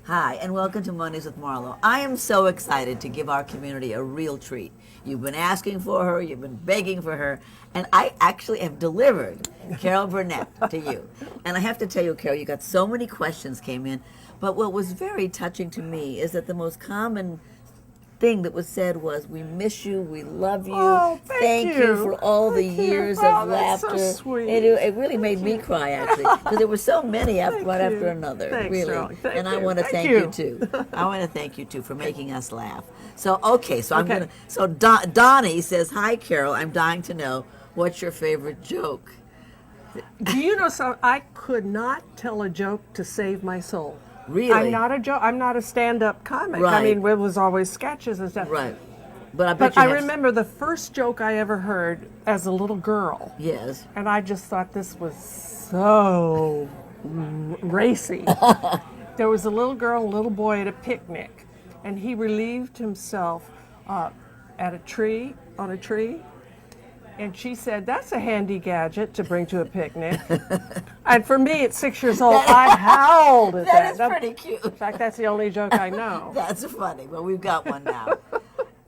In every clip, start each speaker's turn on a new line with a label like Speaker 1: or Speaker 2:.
Speaker 1: Hi, and welcome to Mondays with Marlo. I am so excited to give our community a real treat. You've been asking for her, you've been begging for her, and I actually have delivered Carol Burnett to you. And I have to tell you, Carol, you got so many questions came in, but what was very touching to me is that the most common thing that was said was, we miss you, we love you,
Speaker 2: Oh,
Speaker 1: thank you for all the years of
Speaker 2: that's
Speaker 1: laughter.
Speaker 2: so sweet.
Speaker 1: It really made me cry, actually, because there were so many one after another.
Speaker 2: Thanks,
Speaker 1: really.
Speaker 2: Shirley. Thank
Speaker 1: And I
Speaker 2: you.
Speaker 1: want to thank you too. I want to thank you too for making us laugh. So I'm gonna. So Donnie says, "Hi, Carol. I'm dying to know what's your favorite joke."
Speaker 2: Do you know something? I could not tell a joke to save my soul.
Speaker 1: Really?
Speaker 2: I'm not a joke. I'm not a stand-up comic.
Speaker 1: Right.
Speaker 2: I mean, it was always sketches and stuff.
Speaker 1: Right. But I bet
Speaker 2: But
Speaker 1: you
Speaker 2: I
Speaker 1: have-
Speaker 2: remember the first joke I ever heard as a little girl.
Speaker 1: Yes.
Speaker 2: And I just thought this was so racy. There was a little girl and a little boy at a picnic, and he relieved himself at a tree, on a tree. And she said, "That's a handy gadget to bring to a picnic." And for me, at 6 years old, I howled at that.
Speaker 1: That is pretty cute.
Speaker 2: In fact, that's the only joke I know.
Speaker 1: That's funny. Well, we've got one now.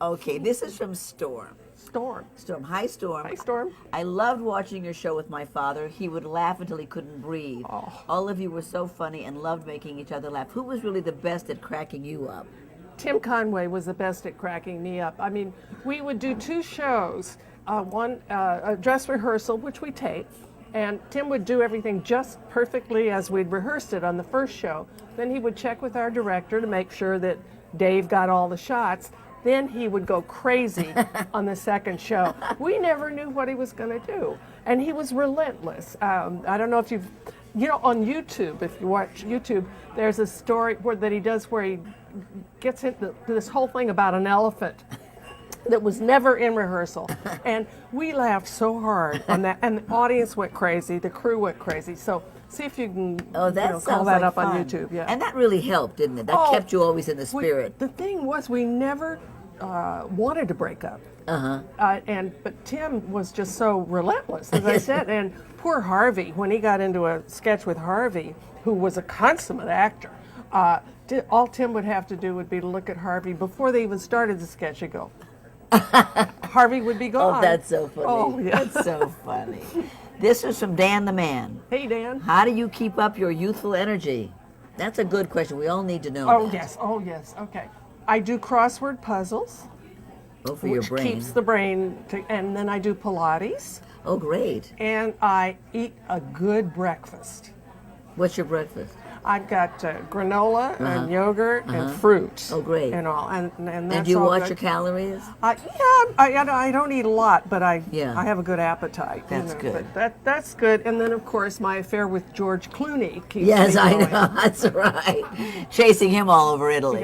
Speaker 1: Okay, this is from Storm.
Speaker 2: Storm.
Speaker 1: Storm. Hi, Storm.
Speaker 2: Hi, Storm.
Speaker 1: I loved watching your show with my father. He would laugh until he couldn't breathe.
Speaker 2: Oh.
Speaker 1: All of you were so funny and loved making each other laugh. Who was really the best at cracking you up?
Speaker 2: Tim Conway was the best at cracking me up. I mean, we would do two shows. One, a dress rehearsal, which we taped, and Tim would do everything just perfectly as we'd rehearsed it on the first show. Then he would check with our director to make sure that Dave got all the shots. Then he would go crazy on the second show. We never knew what he was going to do, and he was relentless. I don't know if you've, on YouTube, if you watch YouTube, there's a story that he does where he gets into this whole thing about an elephant that was never in rehearsal, and we laughed so hard on that, and the audience went crazy, the crew went crazy. So see if you can call that up on YouTube. Yeah,
Speaker 1: And that really helped, didn't it? That kept you always in the spirit.
Speaker 2: The thing was, we never wanted to break up. But Tim was just so relentless, as I said. And poor Harvey, when he got into a sketch with Harvey, who was a consummate actor, all Tim would have to do would be to look at Harvey before they even started the sketch and go. Harvey would be gone.
Speaker 1: Oh, that's so funny.
Speaker 2: Oh, yeah.
Speaker 1: That's so funny. This is from Dan the Man.
Speaker 2: Hey, Dan.
Speaker 1: How do you keep up your youthful energy? That's a good question. We all need to know that.
Speaker 2: Oh, yes. Okay. I do crossword puzzles.
Speaker 1: Oh, for your
Speaker 2: which
Speaker 1: brain.
Speaker 2: keeps the brain, and then I do Pilates,
Speaker 1: Oh, great.
Speaker 2: and I eat a good breakfast.
Speaker 1: What's your breakfast?
Speaker 2: I've got granola and yogurt and fruit.
Speaker 1: Oh, great.
Speaker 2: And all, and that's
Speaker 1: And do you
Speaker 2: all
Speaker 1: watch
Speaker 2: good.
Speaker 1: your calories?
Speaker 2: I don't eat a lot, but I have a good appetite.
Speaker 1: That's good.
Speaker 2: But that's good. And then, of course, my affair with George Clooney keeps
Speaker 1: Yes,
Speaker 2: me
Speaker 1: I
Speaker 2: going.
Speaker 1: know. That's right. Chasing him all over Italy.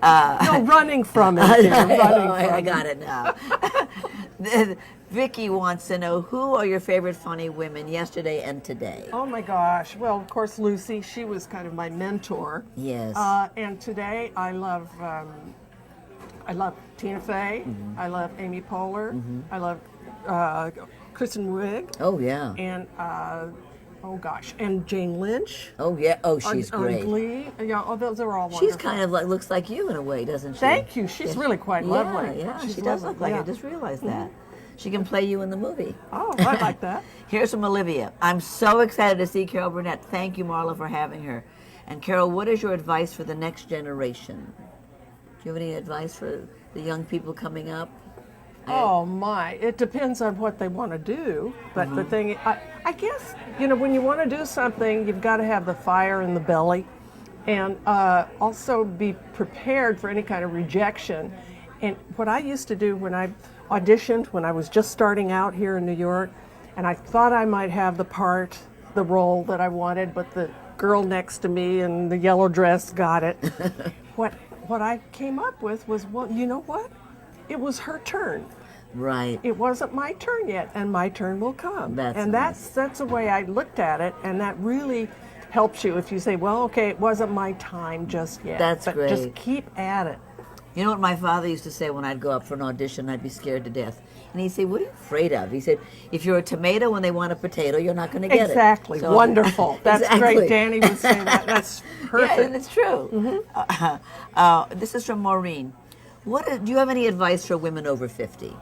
Speaker 2: No, running from it. Tim,
Speaker 1: I got it now. Vicky wants to know, who are your favorite funny women yesterday and today?
Speaker 2: Oh my gosh! Well, of course, Lucy. She was kind of my mentor.
Speaker 1: Yes.
Speaker 2: And today, I love Tina Fey.
Speaker 1: Mm-hmm.
Speaker 2: I love Amy Poehler. I love Kristen Wiig.
Speaker 1: Oh, yeah.
Speaker 2: And and Jane Lynch.
Speaker 1: Oh, yeah. Oh, she's
Speaker 2: on
Speaker 1: great.
Speaker 2: Glee. Yeah, those are all wonderful.
Speaker 1: She's kind of like, looks like you in a way, doesn't she?
Speaker 2: Thank you. She's really quite lovely.
Speaker 1: Yeah,
Speaker 2: She's
Speaker 1: she does
Speaker 2: lovely,
Speaker 1: look like
Speaker 2: yeah.
Speaker 1: it. I just realized that. She can play you in the movie.
Speaker 2: Oh, I like that.
Speaker 1: Here's from Olivia. I'm so excited to see Carol Burnett. Thank you, Marlo, for having her. And Carol, what is your advice for the next generation? Do you have any advice for the young people coming up?
Speaker 2: Oh my! It depends on what they want to do. But the thing, I guess, when you want to do something, you've got to have the fire in the belly, and also be prepared for any kind of rejection. And what I used to do when I auditioned, when I was just starting out here in New York, and I thought I might have the role that I wanted, but the girl next to me in the yellow dress got it. What I came up with was, well, you know what? It was her turn.
Speaker 1: Right.
Speaker 2: It wasn't my turn yet, and my turn will come.
Speaker 1: That's nice.
Speaker 2: That's the way I looked at it, and that really helps you if you say, well, okay, it wasn't my time just yet.
Speaker 1: That's
Speaker 2: but
Speaker 1: great.
Speaker 2: Just keep at it.
Speaker 1: You know what my father used to say when I'd go up for an audition? I'd be scared to death. And he'd say, what are you afraid of? He said, if you're a tomato when they want a potato, you're not going to get
Speaker 2: Exactly.
Speaker 1: it. So,
Speaker 2: Wonderful. That's
Speaker 1: exactly.
Speaker 2: great. Danny would say that. That's perfect.
Speaker 1: Yeah, and it's true. This is from Maureen. Do you have any advice for women over 50?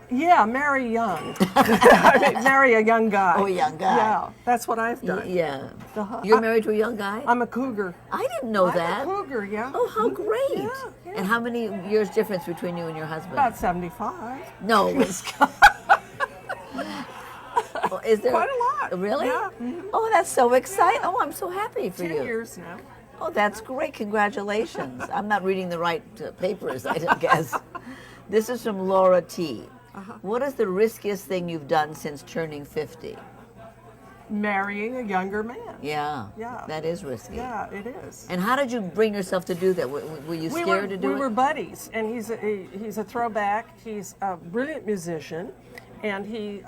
Speaker 2: Yeah, marry young. I mean, marry a young guy.
Speaker 1: Oh, a young guy.
Speaker 2: Yeah, that's what I've done.
Speaker 1: Yeah.
Speaker 2: Uh-huh.
Speaker 1: You're married to a young guy?
Speaker 2: I'm a cougar.
Speaker 1: I didn't know that.
Speaker 2: I'm a cougar, yeah.
Speaker 1: Oh, how great.
Speaker 2: Yeah.
Speaker 1: And how many years difference between you and your husband?
Speaker 2: About 75.
Speaker 1: No. Is there
Speaker 2: Quite a lot.
Speaker 1: Really?
Speaker 2: Yeah.
Speaker 1: Oh, that's so exciting. Oh, I'm so happy for
Speaker 2: 10
Speaker 1: you.
Speaker 2: years now.
Speaker 1: Oh, that's great. Congratulations. I'm not reading the right papers, I guess. This is from Laura T. What is the riskiest thing you've done since turning 50?
Speaker 2: Marrying a younger man.
Speaker 1: Yeah.
Speaker 2: Yeah.
Speaker 1: That is risky.
Speaker 2: Yeah, it is.
Speaker 1: And how did you bring yourself to do that? Were you scared to do it?
Speaker 2: We were buddies, and he's a throwback. He's a brilliant musician, and he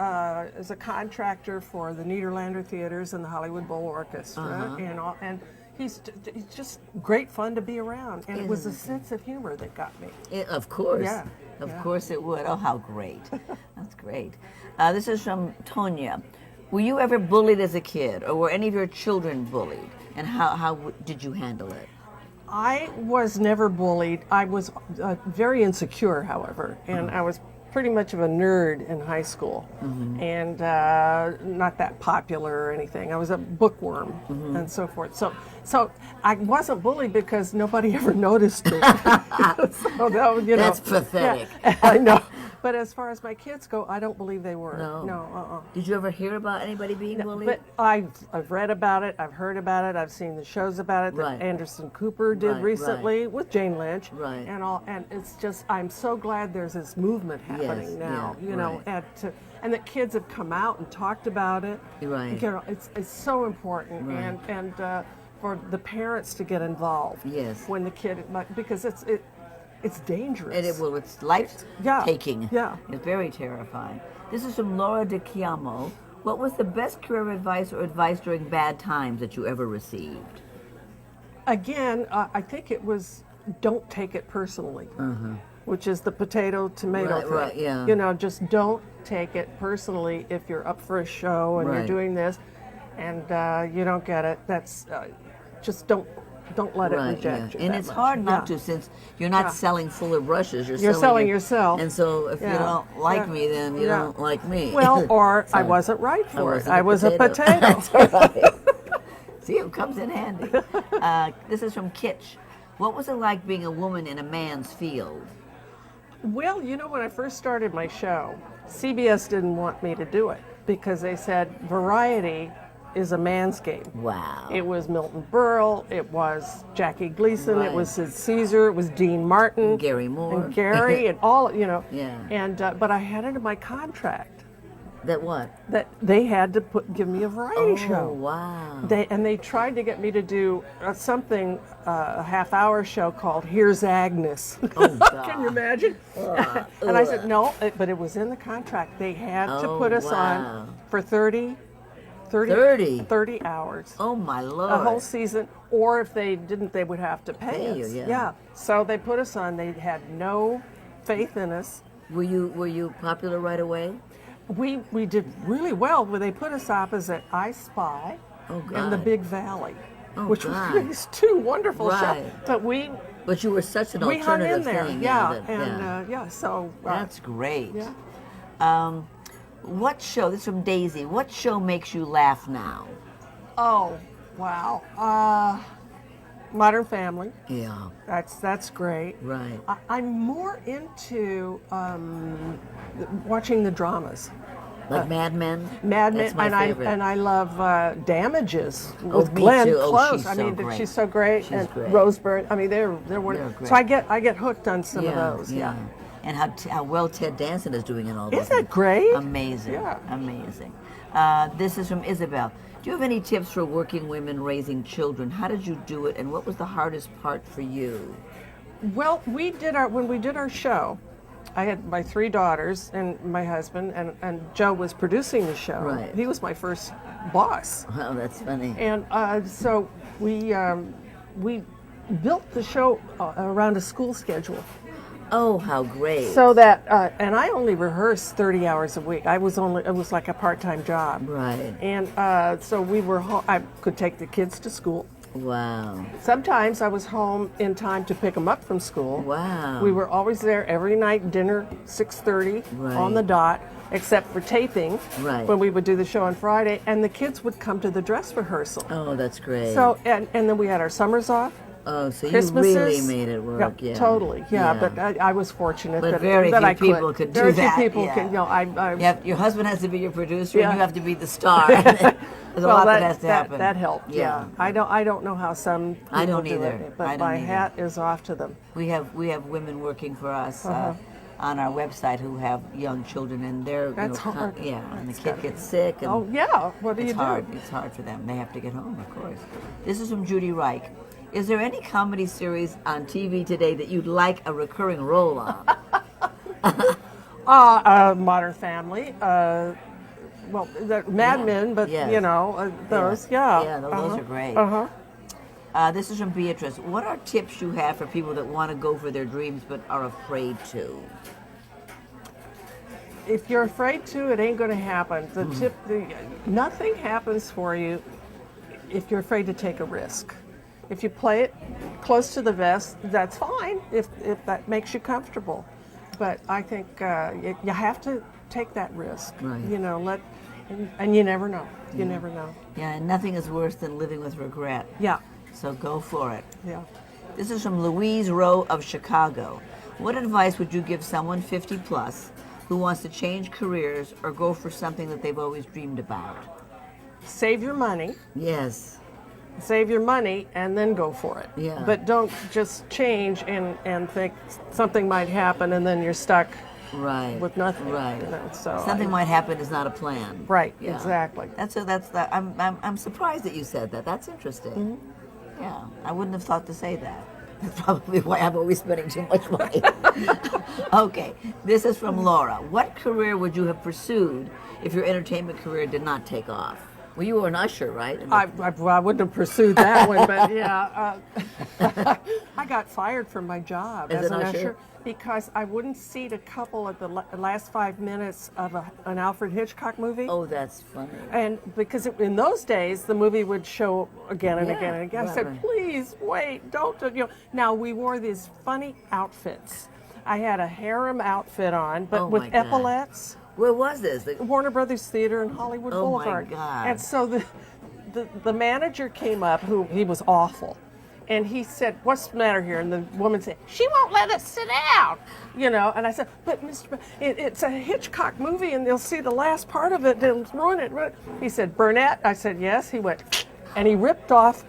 Speaker 2: is a contractor for the Nederlander Theaters and the Hollywood Bowl Orchestra, and he's just great fun to be around. And it was a sense of humor that got me.
Speaker 1: Of course.
Speaker 2: Yeah.
Speaker 1: Of course it would. Oh, how great. That's great. This is from Tonya. Were you ever bullied as a kid, or were any of your children bullied? And how did you handle it?
Speaker 2: I was never bullied. I was very insecure, however, and I was pretty much of a nerd in high school, and not that popular or anything. I was a bookworm and so forth. So I wasn't bullied because nobody ever noticed me. So
Speaker 1: That's pathetic.
Speaker 2: Yeah, I know. But as far as my kids go, I don't believe they were.
Speaker 1: No. Did you ever hear about anybody being bullied?
Speaker 2: But I've read about it, I've heard about it, I've seen the shows about it that Anderson Cooper did recently with Jane Lynch, and it's just, I'm so glad there's this movement happening now, you know, and that kids have come out and talked about it.
Speaker 1: Right.
Speaker 2: You know, it's so important, and for the parents to get involved.
Speaker 1: Yes.
Speaker 2: When the kid, because it's dangerous.
Speaker 1: And it's life-taking.
Speaker 2: Yeah.
Speaker 1: It's very terrifying. This is from Laura De Chiamo. What was the best career advice or advice during bad times that you ever received?
Speaker 2: Again, I think it was don't take it personally, which is the potato-tomato thing.
Speaker 1: Right, yeah.
Speaker 2: You know, just don't take it personally if you're up for a show and you're doing this and you don't get it. That's just don't let it reject you.
Speaker 1: And it's hard not to, since you're not selling fuller brushes.
Speaker 2: You're selling yourself.
Speaker 1: And so if you don't like me, then you don't like me.
Speaker 2: Well, or I wasn't right for it. I was a potato.
Speaker 1: That's right. See, it comes in handy. This is from Kitsch. What was it like being a woman in a man's field?
Speaker 2: Well, you know, when I first started my show, CBS didn't want me to do it because they said variety is a man's game.
Speaker 1: Wow.
Speaker 2: It was Milton Berle, it was Jackie Gleason, it was Sid Caesar, it was Dean Martin,
Speaker 1: Gary Moore,
Speaker 2: and Gary, and all, you know.
Speaker 1: Yeah.
Speaker 2: And but I had it in my contract
Speaker 1: that what?
Speaker 2: That they had to give me a variety show.
Speaker 1: Oh, wow.
Speaker 2: They tried to get me to do something, a half-hour show called Here's Agnes.
Speaker 1: Oh, God.
Speaker 2: Can you imagine? And I said no, but it was in the contract. They had to put us on for 30 hours.
Speaker 1: Oh, my Lord.
Speaker 2: A whole season. Or if they didn't, they would have to pay us.
Speaker 1: You,
Speaker 2: So they put us on. They had no faith in us.
Speaker 1: Were you popular right away?
Speaker 2: We did really well. When they put us opposite I Spy and The Big Valley, which were these two wonderful shows. But
Speaker 1: you were such an
Speaker 2: alternative
Speaker 1: alternative
Speaker 2: hung in there.
Speaker 1: thing.
Speaker 2: So
Speaker 1: that's great.
Speaker 2: Yeah.
Speaker 1: What show? This is from Daisy. What show makes you laugh now?
Speaker 2: Oh, wow. Modern Family.
Speaker 1: Yeah.
Speaker 2: That's great.
Speaker 1: Right.
Speaker 2: I'm more into watching the dramas.
Speaker 1: Like Mad Men?
Speaker 2: Mad Men,
Speaker 1: That's my favorite.
Speaker 2: I love Damages with
Speaker 1: me
Speaker 2: Glenn
Speaker 1: too.
Speaker 2: Close.
Speaker 1: She's so great.
Speaker 2: She's so great.
Speaker 1: She's
Speaker 2: and
Speaker 1: great.
Speaker 2: Rose Byrne. I mean, they're wonderful.
Speaker 1: Great.
Speaker 2: So I get hooked on some of those. Yeah.
Speaker 1: And how well Ted Danson is doing in all this.
Speaker 2: Isn't that great?
Speaker 1: Amazing.
Speaker 2: Yeah.
Speaker 1: Amazing. This is from Isabel. Do you have any tips for working women raising children? How did you do it, and what was the hardest part for you?
Speaker 2: Well, when we did our show, I had my 3 daughters and my husband, and Joe was producing the show.
Speaker 1: Right.
Speaker 2: He was my first boss.
Speaker 1: Oh, that's funny.
Speaker 2: And so we built the show around a school schedule.
Speaker 1: Oh, how great.
Speaker 2: So that, and I only rehearsed 30 hours a week. It was like a part-time job.
Speaker 1: Right.
Speaker 2: And so we were home. I could take the kids to school.
Speaker 1: Wow.
Speaker 2: Sometimes I was home in time to pick them up from school.
Speaker 1: Wow.
Speaker 2: We were always there every night, dinner 6:30
Speaker 1: Right.
Speaker 2: on the dot, except for taping,
Speaker 1: Right.
Speaker 2: when we would do the show on Friday, and the kids would come to the dress rehearsal.
Speaker 1: Oh, that's great.
Speaker 2: So, and then we had our summers off.
Speaker 1: oh, so you
Speaker 2: Christmases.
Speaker 1: really made it work. Yeah.
Speaker 2: Totally. Yeah, but I was fortunate
Speaker 1: But
Speaker 2: that,
Speaker 1: very
Speaker 2: that
Speaker 1: few
Speaker 2: I could.
Speaker 1: people could do
Speaker 2: very
Speaker 1: that,
Speaker 2: few people
Speaker 1: yeah.
Speaker 2: can. You know,
Speaker 1: Your husband has to be your producer,
Speaker 2: Yeah.
Speaker 1: and you have to be the star. There's a lot that has to happen.
Speaker 2: That helped. Yeah. I don't know how some people
Speaker 1: I don't
Speaker 2: do
Speaker 1: either.
Speaker 2: it, but
Speaker 1: I don't
Speaker 2: my
Speaker 1: either.
Speaker 2: hat is off to them.
Speaker 1: We have women working for us on our website who have young children, and they're
Speaker 2: That's hard.
Speaker 1: Yeah, and the
Speaker 2: That's
Speaker 1: kid
Speaker 2: gotta
Speaker 1: gets sick. And
Speaker 2: Oh yeah. What do
Speaker 1: it's
Speaker 2: you
Speaker 1: hard.
Speaker 2: do?
Speaker 1: It's hard for them. They have to get home, of course. This is from Judy Reich. Is there any comedy series on TV today that you'd like a recurring role on?
Speaker 2: Modern Family. Well, the Mad Men, but
Speaker 1: Yes.
Speaker 2: you know those. Yeah.
Speaker 1: Yeah, those are great. This is from Beatrice. What are tips you have for people that want to go for their dreams but are afraid to?
Speaker 2: If you're afraid to, it ain't going to happen. Nothing happens for you if you're afraid to take a risk. If you play it close to the vest, that's fine if that makes you comfortable. But I think you have to take that risk.
Speaker 1: Right.
Speaker 2: You know, and you never know. You never know.
Speaker 1: Yeah, and nothing is worse than living with regret.
Speaker 2: Yeah.
Speaker 1: So go for it.
Speaker 2: Yeah.
Speaker 1: This is from Louise Rowe of Chicago. What advice would you give someone 50 plus who wants to change careers or go for something that they've always dreamed about?
Speaker 2: Save your money.
Speaker 1: Yes.
Speaker 2: Save your money and then go for it.
Speaker 1: Yeah.
Speaker 2: But don't just change and think something might happen and then you're stuck
Speaker 1: Right.
Speaker 2: with nothing.
Speaker 1: Right.
Speaker 2: You know, so
Speaker 1: Something might happen is not a plan.
Speaker 2: Right.
Speaker 1: Yeah.
Speaker 2: Exactly.
Speaker 1: I'm surprised that you said that. That's interesting. Yeah, I wouldn't have thought to say that. That's probably why I'm always spending too much money. Okay, this is from Laura. What career would you have pursued if your entertainment career did not take off? Well, you were an usher, right?
Speaker 2: I wouldn't have pursued that one, but yeah, I got fired from my job as an usher because I wouldn't seat a couple at the last 5 minutes of an Alfred Hitchcock movie.
Speaker 1: Oh, that's funny.
Speaker 2: And because in those days, the movie would show again and
Speaker 1: Yeah,
Speaker 2: again and again. I
Speaker 1: right,
Speaker 2: said,
Speaker 1: right.
Speaker 2: please, wait, don't. You know. Now, we wore these funny outfits. I had a harem outfit on, but
Speaker 1: Oh,
Speaker 2: with
Speaker 1: my God.
Speaker 2: epaulets.
Speaker 1: Where was this?
Speaker 2: Warner Brothers Theater in Hollywood
Speaker 1: Oh, my
Speaker 2: Boulevard.
Speaker 1: God.
Speaker 2: And so the manager came up, he was awful. And he said, what's the matter here? And the woman said, she won't let us sit down. You know, and I said, but Mr. It's a Hitchcock movie and they'll see the last part of it, they'll ruin it. He said, Burnett? I said, yes. He went, and he ripped off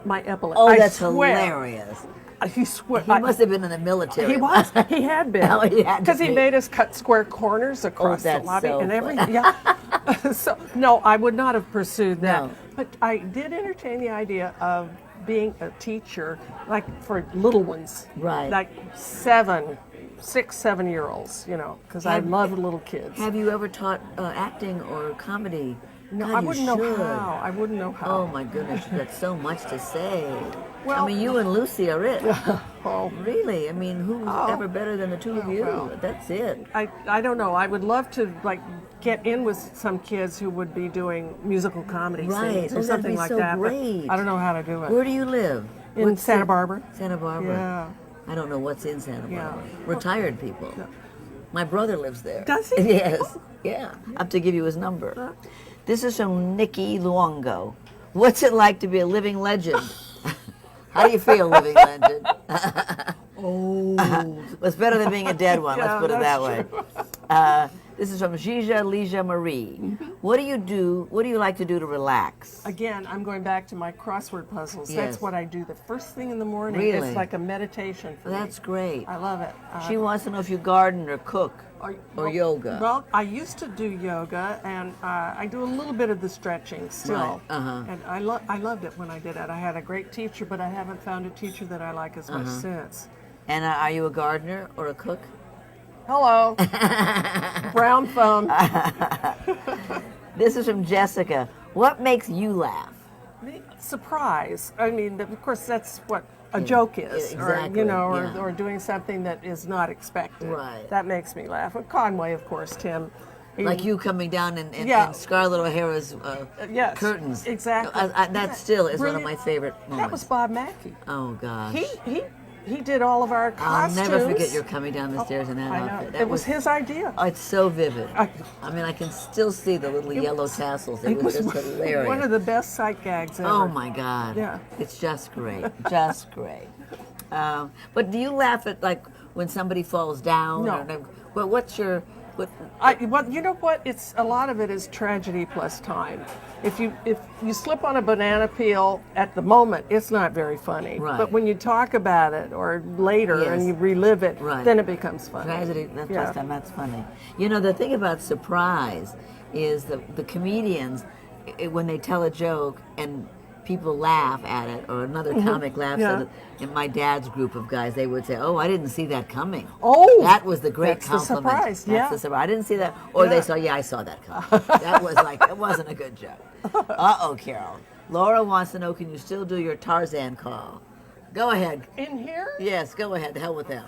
Speaker 2: my epaulette.
Speaker 1: Oh,
Speaker 2: I
Speaker 1: that's
Speaker 2: swear.
Speaker 1: hilarious.
Speaker 2: He swore.
Speaker 1: He must have been in the military.
Speaker 2: He was. He had been.
Speaker 1: Oh, he had to
Speaker 2: Because he
Speaker 1: be.
Speaker 2: made us cut square corners across the
Speaker 1: that's
Speaker 2: lobby
Speaker 1: so
Speaker 2: and everything. Yeah. So no, I would not have pursued that.
Speaker 1: No.
Speaker 2: But I did entertain the idea of being a teacher, like for little ones,
Speaker 1: Right.
Speaker 2: Like 6, 7-year-olds. You know, because I love little kids.
Speaker 1: Have you ever taught acting or comedy?
Speaker 2: No,
Speaker 1: God,
Speaker 2: I
Speaker 1: you
Speaker 2: wouldn't know
Speaker 1: should.
Speaker 2: how. I wouldn't know how.
Speaker 1: Oh my goodness, you've got so much to say.
Speaker 2: Well-
Speaker 1: I mean, you and Lucy are it.
Speaker 2: Oh.
Speaker 1: Really? I mean, who's ever better than the two of you?
Speaker 2: well.
Speaker 1: That's it.
Speaker 2: I don't know. I would love to get in with some kids who would be doing musical comedy
Speaker 1: Right.
Speaker 2: scenes
Speaker 1: Oh,
Speaker 2: or
Speaker 1: that'd
Speaker 2: something
Speaker 1: be
Speaker 2: like
Speaker 1: so
Speaker 2: that. but
Speaker 1: great.
Speaker 2: I don't know how to do it.
Speaker 1: Where do you live?
Speaker 2: In
Speaker 1: What's
Speaker 2: Santa
Speaker 1: the-
Speaker 2: Barbara.
Speaker 1: Santa Barbara.
Speaker 2: Yeah.
Speaker 1: I don't know what's in Santa
Speaker 2: Yeah.
Speaker 1: Barbara. Retired people. My brother lives there.
Speaker 2: Does he?
Speaker 1: Yes. Yeah. I have to give you his number. This is from Nikki Luongo. What's it like to be a living legend? How do you feel, living legend?
Speaker 2: Oh.
Speaker 1: It's better than being a dead one,
Speaker 2: Yeah,
Speaker 1: let's put it that
Speaker 2: that's
Speaker 1: way. This is from Gija Lija Marie. What do you like to do to relax?
Speaker 2: Again, I'm going back to my crossword puzzles.
Speaker 1: Yes.
Speaker 2: That's what I do the first thing in the morning.
Speaker 1: Really?
Speaker 2: It's like a meditation for me.
Speaker 1: That's great.
Speaker 2: I love it.
Speaker 1: She wants to know if you garden or cook or yoga.
Speaker 2: Well, I used to do yoga, and I do a little bit of the stretching still.
Speaker 1: Right, uh-huh.
Speaker 2: And I loved it when I did it. I had a great teacher, but I haven't found a teacher that I like as much since.
Speaker 1: And are you a gardener or a cook?
Speaker 2: Hello. Brown thumb.
Speaker 1: This is from Jessica. What makes you laugh?
Speaker 2: Surprise. I mean, of course, that's what a joke is,
Speaker 1: exactly,
Speaker 2: or doing something that is not expected.
Speaker 1: Right.
Speaker 2: That makes me laugh. And Conway, of course, Tim.
Speaker 1: Like you coming down in
Speaker 2: Yeah.
Speaker 1: Scarlett O'Hara's
Speaker 2: Yes,
Speaker 1: curtains.
Speaker 2: exactly.
Speaker 1: That still is one of
Speaker 2: Brilliant.
Speaker 1: my favorite moments.
Speaker 2: That was Bob Mackey.
Speaker 1: Oh gosh.
Speaker 2: He did all of our
Speaker 1: I'll
Speaker 2: costumes.
Speaker 1: never forget your coming down the stairs in that
Speaker 2: I know.
Speaker 1: outfit.
Speaker 2: It was his idea.
Speaker 1: Oh, it's so vivid.
Speaker 2: I
Speaker 1: mean, I can still see the little yellow tassels. It was just hilarious.
Speaker 2: One of the best sight gags ever.
Speaker 1: Oh my God.
Speaker 2: Yeah.
Speaker 1: It's just great. Just great. But do you laugh at like when somebody falls down?
Speaker 2: No.
Speaker 1: Well, what's your
Speaker 2: Well, you know what? It's a lot of it is tragedy plus time. If you slip on a banana peel at the moment, it's not very funny.
Speaker 1: Right.
Speaker 2: But when you talk about it or later and you relive it,
Speaker 1: Right.
Speaker 2: then it becomes funny.
Speaker 1: tragedy? Plus time. That's funny. You know, the thing about surprise is the comedians when they tell a joke and people laugh at it, or another comic laughs at it. In my dad's group of guys, they would say, "Oh, I didn't see that coming."
Speaker 2: Oh,
Speaker 1: that was the great
Speaker 2: that's
Speaker 1: compliment.
Speaker 2: the surprise.
Speaker 1: That's the surprise. I didn't see that, or they saw, "Yeah, I saw that coming." That was like it wasn't a good joke. Uh-oh, Carol. Laura wants to know, can you still do your Tarzan call? Go ahead.
Speaker 2: In here?
Speaker 1: Yes, go ahead. The hell with them.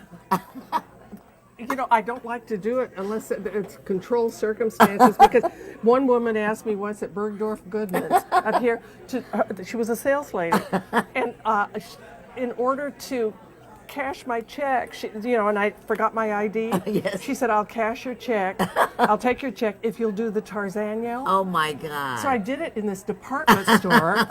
Speaker 2: You know, I don't like to do it unless it's controlled circumstances, because one woman asked me once at Bergdorf Goodman's up here, she was a sales lady, and in order to cash my check, and I forgot my ID,
Speaker 1: Yes.
Speaker 2: she said, "I'll cash your check, I'll take your check if you'll do the Tarzan yell."
Speaker 1: Oh my God.
Speaker 2: So I did it in this department store,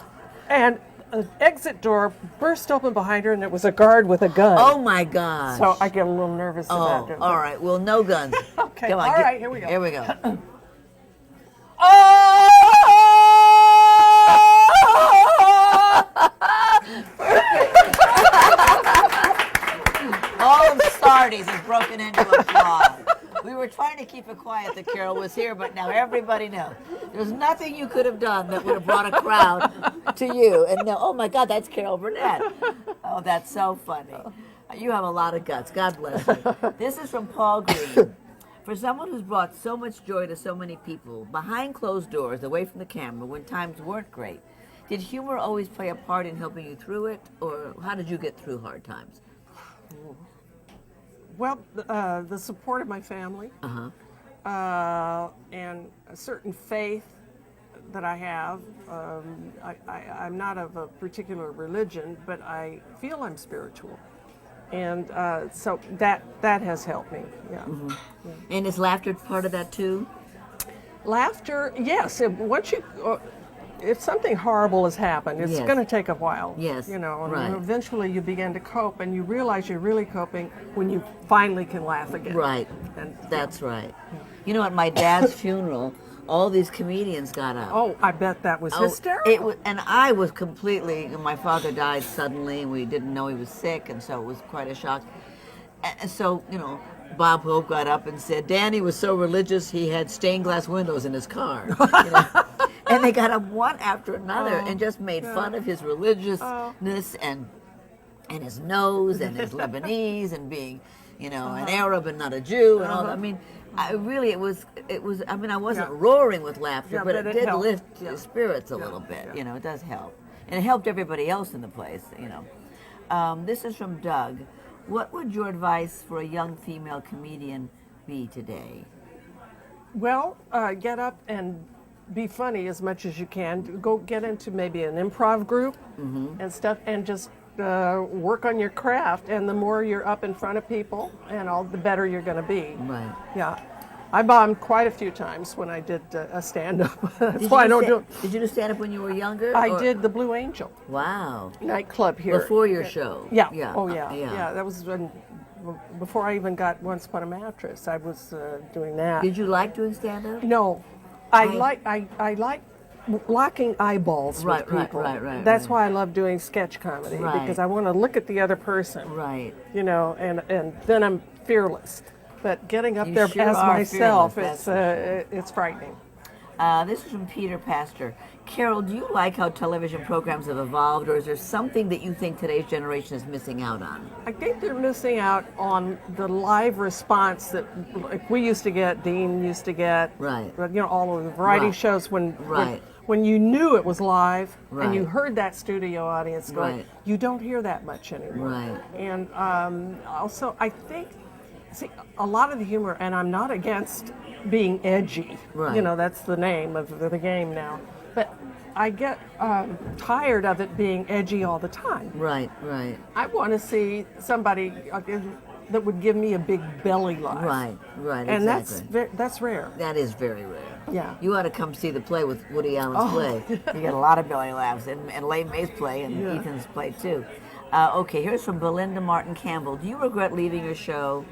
Speaker 2: and an exit door burst open behind her, and it was a guard with a gun.
Speaker 1: Oh my God.
Speaker 2: So I get a little nervous about it.
Speaker 1: All right. Well, no guns.
Speaker 2: Okay.
Speaker 1: Come on.
Speaker 2: All right, here we go.
Speaker 1: Here we go. All of Sardi's has broken into applause. We were trying to keep it quiet that Carol was here, but now everybody knows. There's nothing you could have done that would have brought a crowd to you. And now, oh my God, that's Carol Burnett. Oh, that's so funny. You have a lot of guts. God bless you. This is from Paul Green. For someone who's brought so much joy to so many people, behind closed doors, away from the camera, when times weren't great, did humor always play a part in helping you through it? Or how did you get through hard times?
Speaker 2: Well, the support of my family, and a certain faith that I have. I'm not of a particular religion, but I feel I'm spiritual, and so that has helped me. Yeah.
Speaker 1: Mm-hmm. And is laughter part of that too?
Speaker 2: Laughter, yes. Once you. If something horrible has happened, it's going to take a while.
Speaker 1: Yes.
Speaker 2: And
Speaker 1: right.
Speaker 2: eventually you begin to cope, and you realize you're really coping when you finally can laugh again.
Speaker 1: Right.
Speaker 2: And,
Speaker 1: That's right. You know, at my dad's funeral, all these comedians got up.
Speaker 2: Oh, I bet that was hysterical.
Speaker 1: It was, and I was completely. My father died suddenly, and we didn't know he was sick, and so it was quite a shock. And so, Bob Hope got up and said, Danny was so religious he had stained glass windows in his car. And they got up one after another and just made fun of his religiousness and his nose and his Lebanese and being, an Arab and not a Jew and all that. I mean, it was. I mean, I wasn't roaring with laughter, but it did
Speaker 2: helped.
Speaker 1: lift the spirits a little bit.
Speaker 2: Yeah.
Speaker 1: It does help, and it helped everybody else in the place. This is from Doug. What would your advice for a young female comedian be today?
Speaker 2: Well, get up and be funny as much as you can. Go get into maybe an improv group and stuff, and just work on your craft. And the more you're up in front of people, the better you're going to be.
Speaker 1: Right.
Speaker 2: Yeah. I bombed quite a few times when I did a stand-up. That's why I don't do it.
Speaker 1: Did you do stand-up when you were younger?
Speaker 2: I did the Blue Angel
Speaker 1: Wow.
Speaker 2: nightclub here.
Speaker 1: Before your show?
Speaker 2: Yeah.
Speaker 1: Yeah.
Speaker 2: Oh, yeah. Yeah, that was before I even got Once Upon a Mattress. I was doing that.
Speaker 1: Did you like doing stand-up?
Speaker 2: No. I like locking eyeballs with people.
Speaker 1: Right.
Speaker 2: That's why I love doing sketch comedy, because I want to look at the other person.
Speaker 1: Right.
Speaker 2: And then I'm fearless. But getting up
Speaker 1: You
Speaker 2: there
Speaker 1: sure
Speaker 2: as
Speaker 1: are
Speaker 2: myself,
Speaker 1: fearless, that's
Speaker 2: it's frightening.
Speaker 1: This is from Peter Pastor. Carol, do you like how television programs have evolved, or is there something that you think today's generation is missing out on?
Speaker 2: I think they're missing out on the live response that like we used to get, Dean used to get,
Speaker 1: Right.
Speaker 2: All of the variety
Speaker 1: Right.
Speaker 2: shows
Speaker 1: Right.
Speaker 2: when you knew it was live and you
Speaker 1: Right.
Speaker 2: heard that studio audience going.
Speaker 1: Right.
Speaker 2: You don't hear that much anymore.
Speaker 1: Right.
Speaker 2: And also, I think, a lot of the humor, and I'm not against being edgy.
Speaker 1: Right.
Speaker 2: That's the name of the game now. But I get tired of it being edgy all the time.
Speaker 1: Right, right.
Speaker 2: I want to see somebody that would give me a big belly laugh.
Speaker 1: Right, right,
Speaker 2: And
Speaker 1: exactly.
Speaker 2: that's rare.
Speaker 1: That is very rare.
Speaker 2: Yeah.
Speaker 1: You ought to come see the play with Woody Allen's play. You get a lot of belly laughs, and Lane May's play, and Ethan's play too. Okay, here's from Belinda Martin Campbell. Do you regret leaving your show?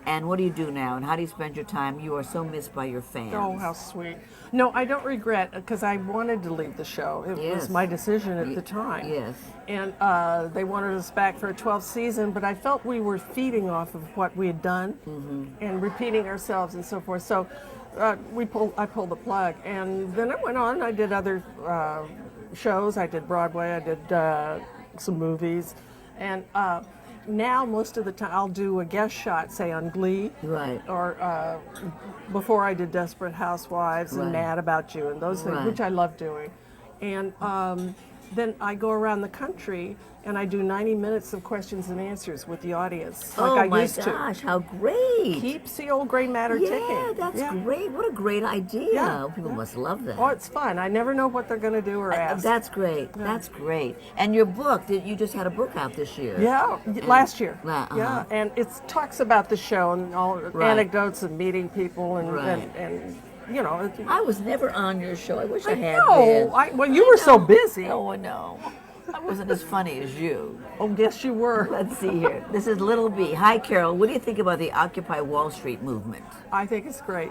Speaker 1: And what do you do now? And how do you spend your time? You are so missed by your fans.
Speaker 2: Oh, how sweet. No, I don't regret, because I wanted to leave the show. It
Speaker 1: Yes.
Speaker 2: was my decision at the time.
Speaker 1: Yes.
Speaker 2: And they wanted us back for a 12th season, but I felt we were feeding off of what we had done and repeating ourselves and so forth. So I pulled the plug. And then I went on. I did other shows. I did Broadway. I did some movies. And now most of the time I'll do a guest shot, say on Glee.
Speaker 1: Right.
Speaker 2: Or before I did Desperate Housewives and
Speaker 1: Right.
Speaker 2: Mad About You and those things,
Speaker 1: Right.
Speaker 2: which I love doing. And then I go around the country and I do 90 minutes of questions and answers with the audience, like
Speaker 1: Oh
Speaker 2: I
Speaker 1: my
Speaker 2: used
Speaker 1: gosh, how great.
Speaker 2: Keeps the old gray matter ticking.
Speaker 1: Yeah, that's great. What a great idea.
Speaker 2: Yeah.
Speaker 1: People must love that.
Speaker 2: Oh, it's fun. I never know what they're going to do or ask.
Speaker 1: That's great. That's great. And your book, you just had a book out this year.
Speaker 2: Yeah, last year.
Speaker 1: Uh-huh.
Speaker 2: Yeah, and it talks about the show and all
Speaker 1: Right.
Speaker 2: anecdotes of meeting people and,
Speaker 1: Right.
Speaker 2: and
Speaker 1: I was never on your show. I wish I had
Speaker 2: know.
Speaker 1: been.
Speaker 2: Well, you were so busy.
Speaker 1: Oh, I know. I wasn't as funny as you.
Speaker 2: Oh, yes, you were.
Speaker 1: Let's see here. This is Little B. Hi, Carol. What do you think about the Occupy Wall Street movement?
Speaker 2: I think it's great.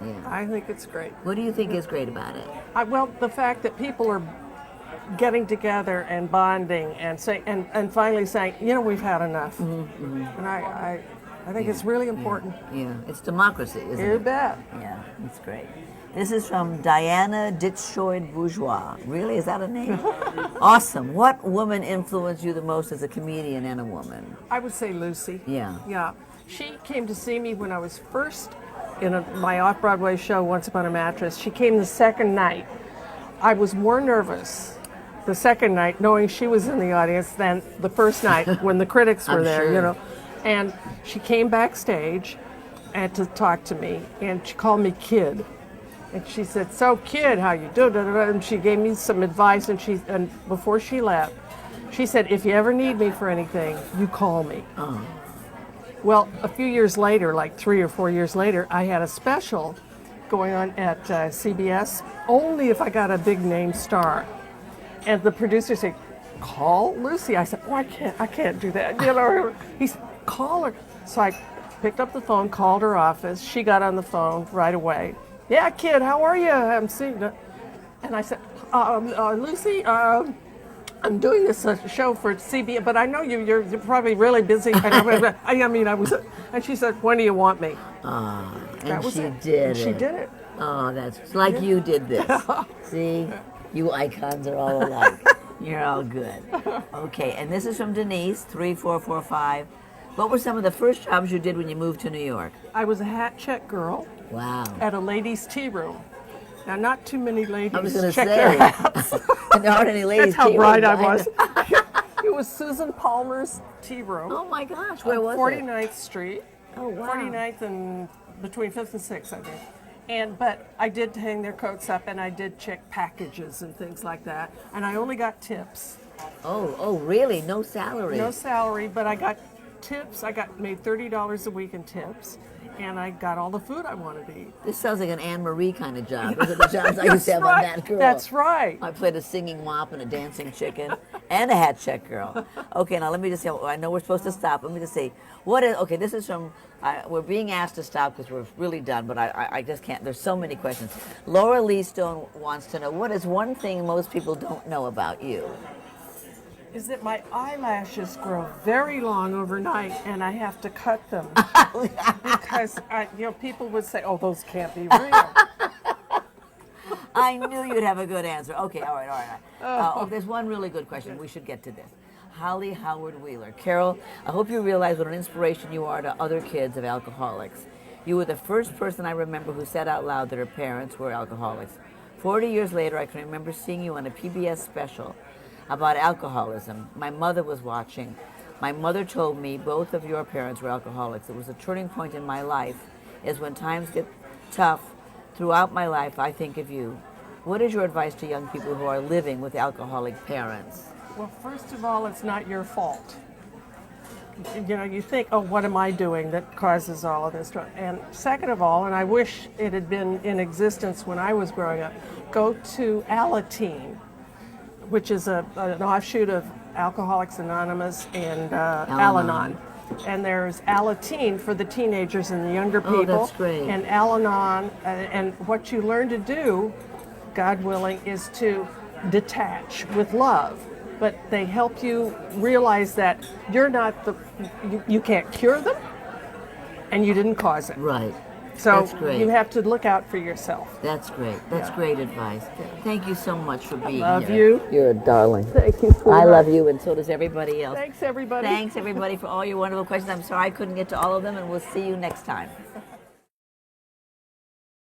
Speaker 1: Yeah.
Speaker 2: I think it's great.
Speaker 1: What do you think is great about it?
Speaker 2: Well, the fact that people are getting together and bonding and and finally saying, we've had enough. And I think it's really important.
Speaker 1: Yeah, it's democracy, isn't
Speaker 2: You
Speaker 1: it?
Speaker 2: bet.
Speaker 1: Yeah, it's great. This is from Diana Ditschoid Bourgeois. Really? Is that a name? Awesome. What woman influenced you the most as a comedian and a woman?
Speaker 2: I would say Lucy.
Speaker 1: Yeah.
Speaker 2: Yeah. She came to see me when I was first in my off-Broadway show, Once Upon a Mattress. She came the second night. I was more nervous the second night knowing she was in the audience than the first night when the critics were
Speaker 1: I'm
Speaker 2: there,
Speaker 1: sure.
Speaker 2: And she came backstage and to talk to me, and she called me Kid. And she said, "So, Kid, how you do?" And she gave me some advice, and before she left, she said, "If you ever need me for anything, you call me."
Speaker 1: Oh.
Speaker 2: Well, a few years later, like 3 or 4 years later, I had a special going on at CBS, only if I got a big name star. And the producer said, "Call Lucy." I said, "Oh, I can't do that." He said, "Call her." So I picked up the phone, called her office. She got on the phone right away. "Yeah, Kid, how are you? I'm seeing you." And I said, "Lucy, I'm doing this show for CBS, but I know you're probably really busy." And she said, "When do you want me?"
Speaker 1: And she
Speaker 2: it.
Speaker 1: did
Speaker 2: And she
Speaker 1: it.
Speaker 2: did it.
Speaker 1: Oh, that's like you did this. See? You icons are all alike. You're all good. Okay, and this is from Denise, 3445. What were some of the first jobs you did when you moved to New York?
Speaker 2: I was a hat check girl
Speaker 1: Wow.
Speaker 2: at a ladies' tea room. Now, not too many ladies
Speaker 1: I was going to
Speaker 2: check
Speaker 1: say,
Speaker 2: their hats.
Speaker 1: there aren't any ladies.
Speaker 2: That's how
Speaker 1: tea
Speaker 2: bright I
Speaker 1: rooms.
Speaker 2: was. It was Susan Palmer's tea room.
Speaker 1: Oh my gosh, where was
Speaker 2: 49th Street.
Speaker 1: Oh, wow.
Speaker 2: 49th and between 5th and 6th, I think. But I did hang their coats up, and I did check packages and things like that. And I only got tips.
Speaker 1: Oh, really? No salary?
Speaker 2: No salary, but I got tips. I made $30 a week in tips, and I got all the food I wanted to eat.
Speaker 1: This sounds like an Anne Marie kind of job. Those are the jobs I used to have on That Girl.
Speaker 2: That's right.
Speaker 1: I played a singing wop and a dancing chicken and a hat check girl. Okay, now let me just say, I know we're supposed to stop. Let me just say, this is from, we're being asked to stop because we're really done, but I just can't. There's so many questions. Laura Lee Stone wants to know, what is one thing most people don't know about you?
Speaker 2: Is that my eyelashes grow very long overnight, and I have to cut them because people would say, "Oh, those can't be real."
Speaker 1: I knew you'd have a good answer. Okay, all right. There's one really good question. We should get to this. Holly Howard Wheeler. Carol, I hope you realize what an inspiration you are to other kids of alcoholics. You were the first person I remember who said out loud that her parents were alcoholics. 40 years later, I can remember seeing you on a PBS special about alcoholism. My mother was watching. My mother told me both of your parents were alcoholics. It was a turning point in my life, is when times get tough. Throughout my life, I think of you. What is your advice to young people who are living with alcoholic parents?
Speaker 2: Well, first of all, it's not your fault. You know, you think, oh, what am I doing that causes all of this? And second of all, and I wish it had been in existence when I was growing up, go to Alateen, which is an offshoot of Alcoholics Anonymous and Al-Anon. And there's Alateen for the teenagers and the younger people.
Speaker 1: Oh, that's great.
Speaker 2: And Al-Anon, and what you learn to do, God willing, is to detach with love. But they help you realize that you're not you can't cure them, and you didn't cause it.
Speaker 1: Right.
Speaker 2: So
Speaker 1: That's great.
Speaker 2: you have to look out for yourself.
Speaker 1: That's great. That's great advice. Thank you so much for being
Speaker 2: Love
Speaker 1: here.
Speaker 2: you.
Speaker 1: You're a darling.
Speaker 2: Thank you.
Speaker 1: I love you, and so does everybody else.
Speaker 2: Thanks, everybody.
Speaker 1: Thanks, everybody, for all your wonderful questions. I'm sorry I couldn't get to all of them, and we'll see you next time.